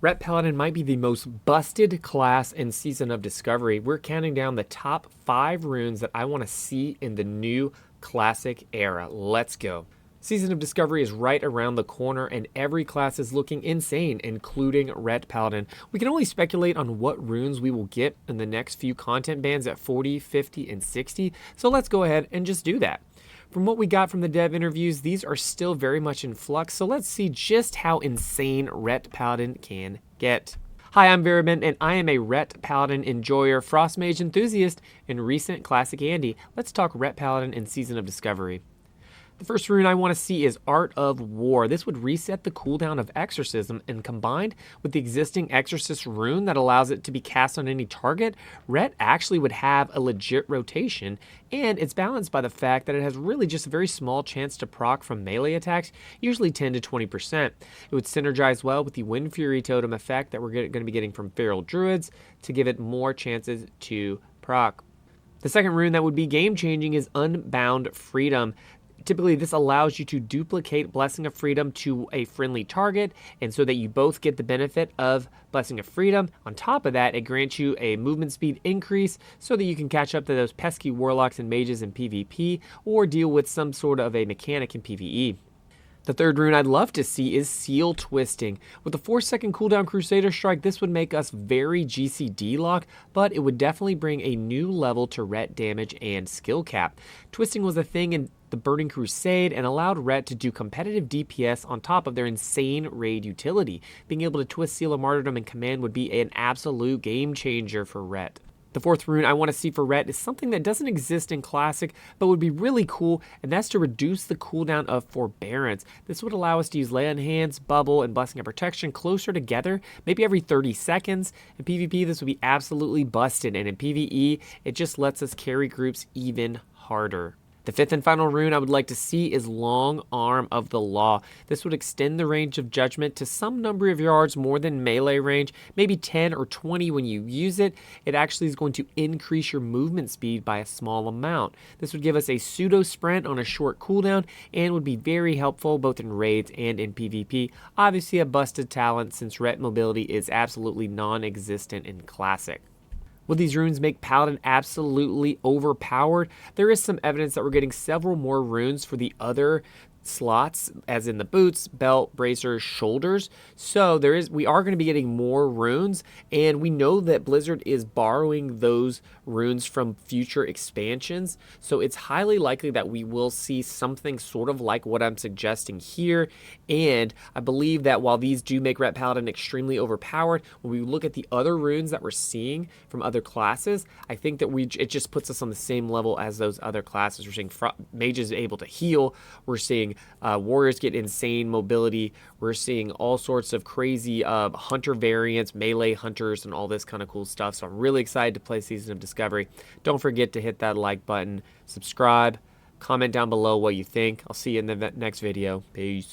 Ret Paladin might be the most busted class in Season of Discovery. We're counting down the top 5 runes that I want to see in the new Classic era. Let's go. Season of Discovery is right around the corner and every class is looking insane, including Ret Paladin. We can only speculate on what runes we will get in the next few content bands at 40, 50, and 60, so let's go ahead and just do that. From what we got from the dev interviews, these are still very much in flux, so let's see just how insane Ret Paladin can get. Hi, I'm Veribin, and I am a Ret Paladin enjoyer, Frost Mage enthusiast, and recent Classic Andy. Let's talk Ret Paladin in Season of Discovery. The first rune I want to see is Art of War. This would reset the cooldown of Exorcism, and combined with the existing Exorcist rune that allows it to be cast on any target, Ret actually would have a legit rotation, and it's balanced by the fact that it has really just a very small chance to proc from melee attacks, usually 10 to 20%. It would synergize well with the Wind Fury totem effect that we're going to be getting from Feral Druids to give it more chances to proc. The second rune that would be game-changing is Unbound Freedom. Typically, this allows you to duplicate Blessing of Freedom to a friendly target, and so that you both get the benefit of Blessing of Freedom. On top of that, it grants you a movement speed increase so that you can catch up to those pesky warlocks and mages in PvP, or deal with some sort of a mechanic in PvE. The third rune I'd love to see is Seal Twisting. With the 4-second cooldown Crusader Strike, this would make us very GCD lock, but it would definitely bring a new level to Ret damage and skill cap. Twisting was a thing in the Burning Crusade and allowed Ret to do competitive DPS on top of their insane raid utility. Being able to twist Seal of Martyrdom and Command would be an absolute game changer for Ret. The fourth rune I want to see for Ret is something that doesn't exist in Classic, but would be really cool, and that's to reduce the cooldown of Forbearance. This would allow us to use Lay on Hands, Bubble, and Blessing of Protection closer together, maybe every 30 seconds. In PvP, this would be absolutely busted, and in PvE, it just lets us carry groups even harder. The fifth and final rune I would like to see is Long Arm of the Law. This would extend the range of Judgment to some number of yards more than melee range, maybe 10 or 20 when you use it. It actually is going to increase your movement speed by a small amount. This would give us a pseudo sprint on a short cooldown and would be very helpful both in raids and in PvP. Obviously a busted talent since Ret mobility is absolutely non-existent in Classic. Will these runes make Paladin absolutely overpowered? There is some evidence that we're getting several more runes for the other slots, as in the boots, belt, bracers, shoulders. So we are going to be getting more runes, and we know that Blizzard is borrowing those runes from future expansions. So it's highly likely that we will see something sort of like what I'm suggesting here. And I believe that while these do make Ret Paladin extremely overpowered, when we look at the other runes that we're seeing from other classes, I think that it just puts us on the same level as those other classes. We're seeing mages able to heal. We're seeing warriors get insane mobility. We're seeing all sorts of crazy hunter variants, melee hunters, and all this kind of cool stuff. So I'm really excited to play Season of Discovery. Don't forget to hit that like button, subscribe, comment down below what you think. I'll see you in the next video. Peace.